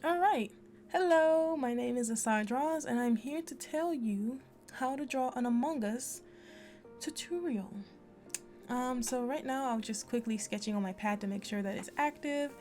Alright, hello, my name is AsarDraws and I'm here to tell you how to draw an Among Us tutorial. So right now I'm just quickly sketching on my pad to make sure that it's active,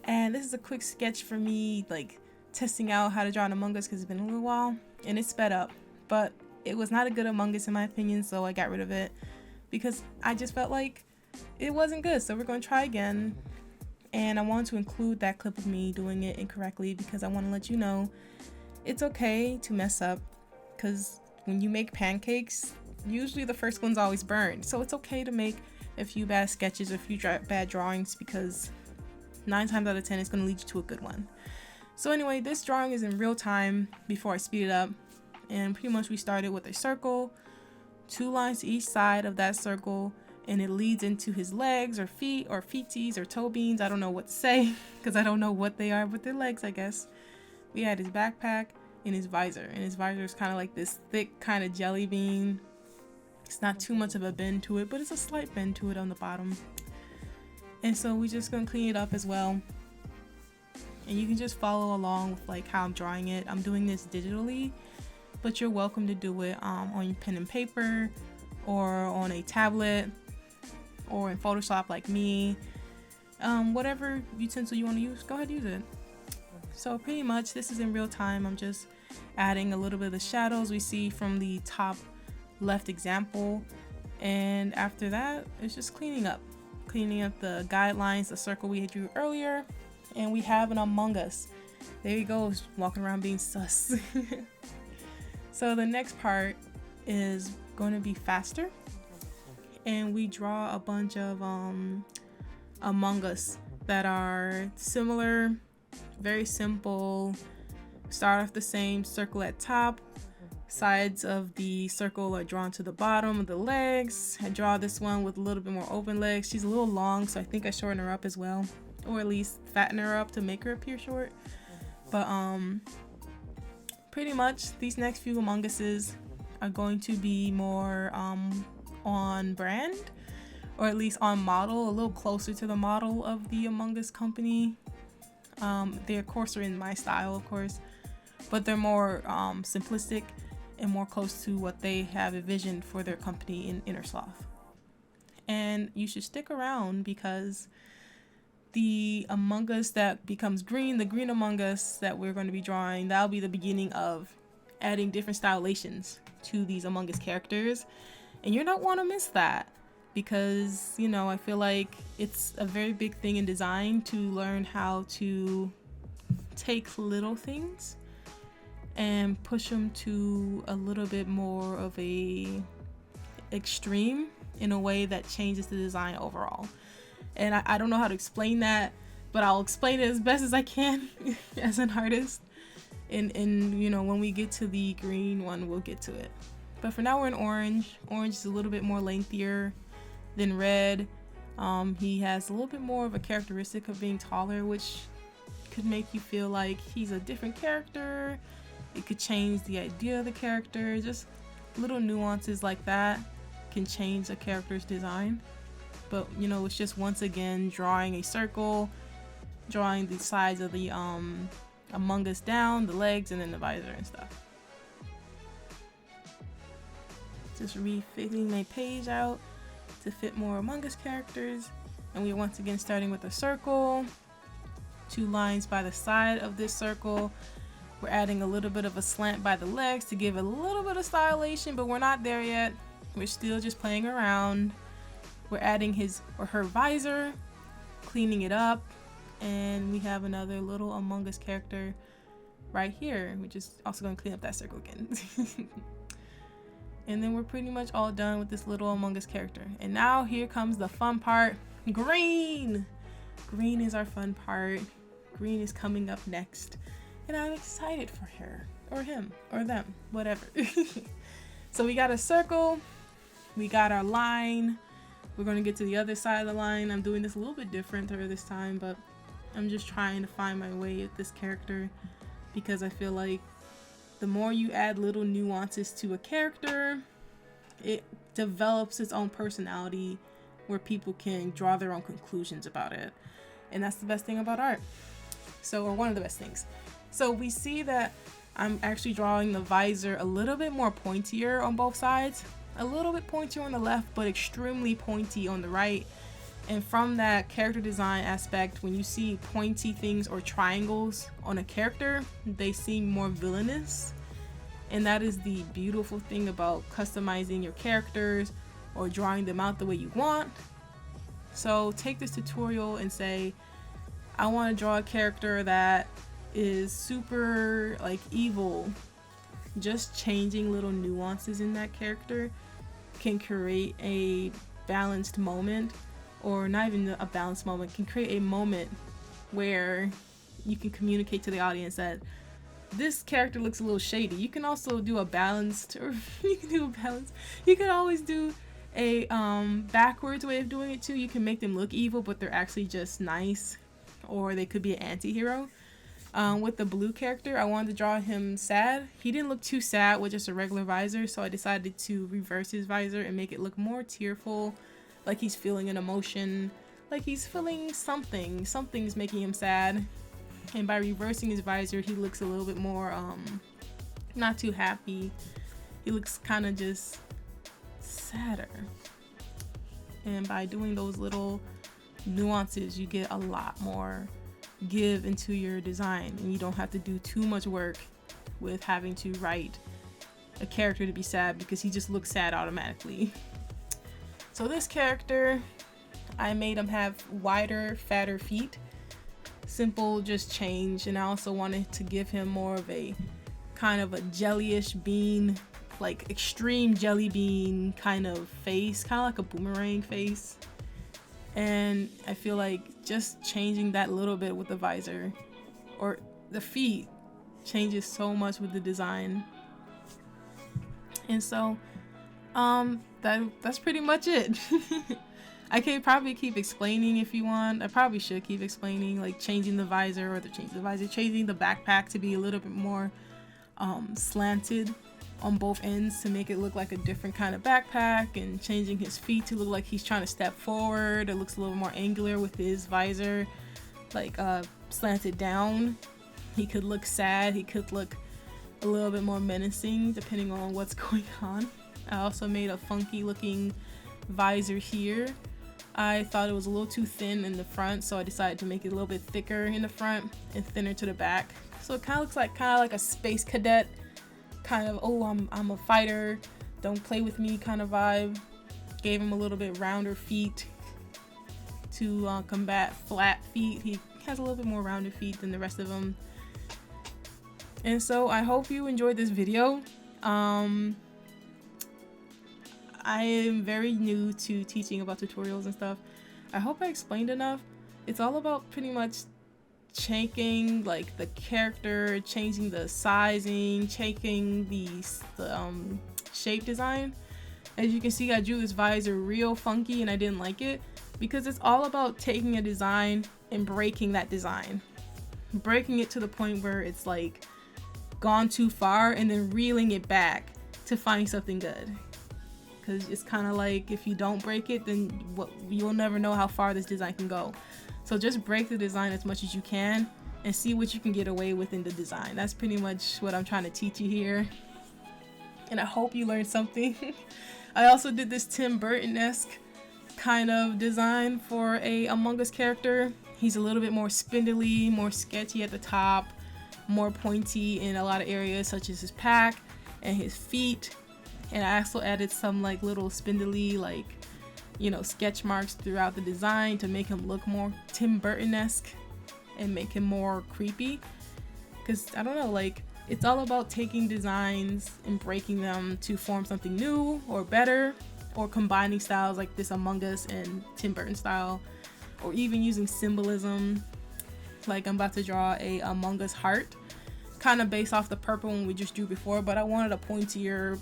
and this is a quick sketch for me, like testing out how to draw an Among Us because it's been a little while and it's sped up, but it was not a good Among Us in my opinion, so I got rid of it because I just felt like it wasn't good. So we're going to try again. And I wanted to include that clip of me doing it incorrectly because I want to let you know it's okay to mess up, because when you make pancakes, usually the first one's always burned. So it's okay to make a few bad sketches or a few bad drawings, because 9 times out of 10 it's going to lead you to a good one. So anyway, this drawing is in real time before I speed it up, and pretty much we started with a circle, 2 lines to each side of that circle, and it leads into his legs or feet or feeties or toe beans. I don't know what to say because I don't know what they are, but they're legs, I guess. We had his backpack and his visor, and his visor is kind of like this thick kind of jelly bean. It's not too much of a bend to it, but it's a slight bend to it on the bottom. And so we're just gonna clean it up as well, and you can just follow along with like how I'm drawing it. I'm doing this digitally, but you're welcome to do it on your pen and paper or on a tablet or in Photoshop like me. Whatever utensil you want to use, go ahead and use it. So pretty much this is in real time. I'm just adding a little bit of the shadows we see from the top left example, and after that it's just cleaning up the guidelines, the circle we drew earlier, and we have an Among Us. There he goes, walking around being sus. So the next part is going to be faster, and we draw a bunch of Among Us that are similar, very simple. Start off the same circle at top, sides of the circle are drawn to the bottom of the legs. I draw this one with a little bit more open legs. She's a little long, so I think I shorten her up as well, or at least fatten her up to make her appear short. But pretty much these next few Among Uses are going to be more on brand, or at least on model, a little closer to the model of the Among Us company. They of course are in my style, of course, but they're more simplistic and more close to what they have envisioned for their company in Innersloth. And you should stick around, because the Among Us that becomes green, the green Among Us that we're going to be drawing, that'll be the beginning of adding different stylations to these Among Us characters, and you don't want to miss that, because you know, I feel like it's a very big thing in design to learn how to take little things and push them to a little bit more of a extreme in a way that changes the design overall. And I don't know how to explain that, but I'll explain it as best as I can as an artist. And you know, when we get to the green one, we'll get to it. But for now we're in orange. Orange is a little bit more lengthier than red. He has a little bit more of a characteristic of being taller, which could make you feel like he's a different character. It could change the idea of the character. Just little nuances like that can change a character's design. But you know, it's just once again drawing a circle, drawing the sides of the Among Us down, the legs, and then the visor and stuff. Just refitting my page out to fit more Among Us characters, and we're once again starting with a circle, 2 lines by the side of this circle. We're adding a little bit of a slant by the legs to give a little bit of stylization, but we're not there yet. We're still just playing around. We're adding his or her visor, cleaning it up, and we have another little Among Us character right here, which is also going to clean up that circle again. And then we're pretty much all done with this little Among Us character. And now here comes the fun part. Green! Green is our fun part. Green is coming up next. And I'm excited for her, or him, or them, whatever. So we got a circle. We got our line. We're going to get to the other side of the line. I'm doing this a little bit different this time, but I'm just trying to find my way with this character, because I feel like the more you add little nuances to a character, it develops its own personality where people can draw their own conclusions about it. And that's the best thing about art. So, or one of the best things. So we see that I'm actually drawing the visor a little bit more pointier on both sides, a little bit pointier on the left, but extremely pointy on the right. And from that character design aspect, when you see pointy things or triangles on a character, they seem more villainous. And that is the beautiful thing about customizing your characters or drawing them out the way you want. So take this tutorial and say, I want to draw a character that is super like evil. Just changing little nuances in that character can create a balanced moment, or not even a balanced moment, can create a moment where you can communicate to the audience that this character looks a little shady. You can also do a balanced, or you can always do a backwards way of doing it too. You can make them look evil, but they're actually just nice, or they could be an anti-hero. With the blue character, I wanted to draw him sad. He didn't look too sad with just a regular visor, so I decided to reverse his visor and make it look more tearful, like he's feeling an emotion, like he's feeling something. Something's making him sad. And by reversing his visor, he looks a little bit more, not too happy. He looks kind of just sadder. And by doing those little nuances, you get a lot more give into your design, and you don't have to do too much work with having to write a character to be sad because he just looks sad automatically. So this character, I made him have wider, fatter feet. Simple, just change. And I also wanted to give him more of a kind of a jellyish bean, like extreme jelly bean kind of face, kind of like a boomerang face. And I feel like just changing that little bit with the visor or the feet changes so much with the design. And so that's pretty much it. I can probably keep explaining if you want. I probably should keep explaining, like changing the visor, or changing the backpack to be a little bit more slanted on both ends to make it look like a different kind of backpack, and changing his feet to look like he's trying to step forward. It looks a little more angular with his visor like slanted down. He could look sad, he could look a little bit more menacing depending on what's going on. I also made a funky looking visor here. I thought it was a little too thin in the front, so I decided to make it a little bit thicker in the front and thinner to the back. So it kind of looks like a space cadet, kind of, oh, I'm a fighter, don't play with me kind of vibe. Gave him a little bit rounder feet to combat flat feet. He has a little bit more rounded feet than the rest of them. And so I hope you enjoyed this video. I am very new to teaching about tutorials and stuff. I hope I explained enough. It's all about pretty much changing like the character, changing the sizing, changing the shape design. As you can see, I drew this visor real funky and I didn't like it, because it's all about taking a design and breaking that design. Breaking it to the point where it's like gone too far, and then reeling it back to find something good. Because it's kind of like, if you don't break it, then you'll never know how far this design can go. So just break the design as much as you can and see what you can get away with in the design. That's pretty much what I'm trying to teach you here. And I hope you learned something. I also did this Tim Burton-esque kind of design for a Among Us character. He's a little bit more spindly, more sketchy at the top, more pointy in a lot of areas, such as his pack and his feet. And I also added some like little spindly, like, you know, sketch marks throughout the design to make him look more Tim Burton-esque and make him more creepy. Because I don't know, like, it's all about taking designs and breaking them to form something new or better, or combining styles like this Among Us and Tim Burton style, or even using symbolism. Like, I'm about to draw a Among Us heart, kind of based off the purple one we just drew before, but I wanted a pointier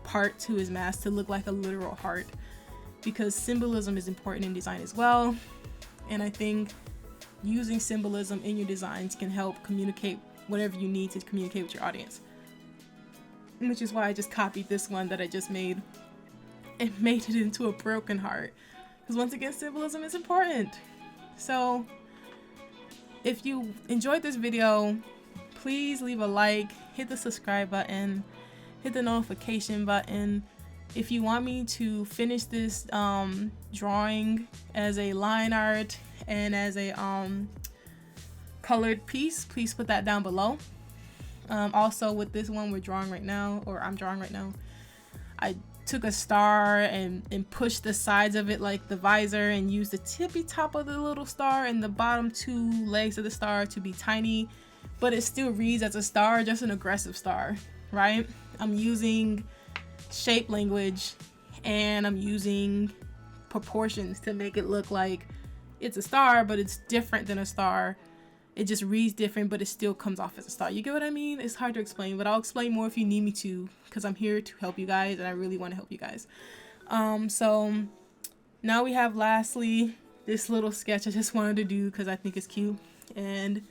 part to his mask to look like a literal heart, because symbolism is important in design as well. And I think using symbolism in your designs can help communicate whatever you need to communicate with your audience, which is why I just copied this one that I just made and made it into a broken heart, because once again, symbolism is important. So if you enjoyed this video, please leave a like, hit the subscribe button, hit the notification button. If you want me to finish this drawing as a line art and as a colored piece, please put that down below. Also with this one I'm drawing right now, I took a star and pushed the sides of it like the visor and used the tippy top of the little star and the bottom two legs of the star to be tiny, but it still reads as a star, just an aggressive star, right? I'm using shape language and I'm using proportions to make it look like it's a star, but it's different than a star. It just reads different, but it still comes off as a star. You get what I mean? It's hard to explain, but I'll explain more if you need me to, because I'm here to help you guys and I really want to help you guys. So now we have lastly this little sketch I just wanted to do because I think it's cute, and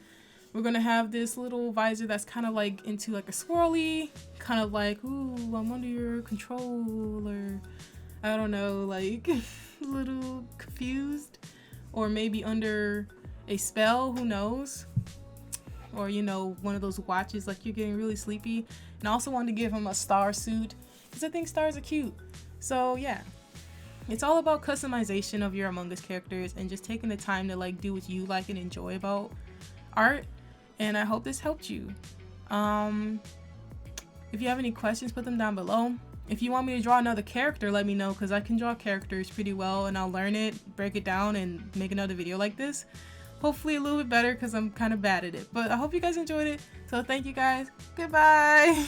we're gonna have this little visor that's kind of like into like a swirly, kind of like, ooh, I'm under your control, or I don't know, like a little confused, or maybe under a spell, who knows, or you know, one of those watches like you're getting really sleepy. And I also wanted to give him a star suit because I think stars are cute. So yeah, it's all about customization of your Among Us characters and just taking the time to like do what you like and enjoy about art. And I hope this helped you. If you have any questions, put them down below. If you want me to draw another character, let me know, because I can draw characters pretty well and I'll learn it, break it down, and make another video like this. Hopefully a little bit better because I'm kind of bad at it. But I hope you guys enjoyed it. So thank you guys. Goodbye.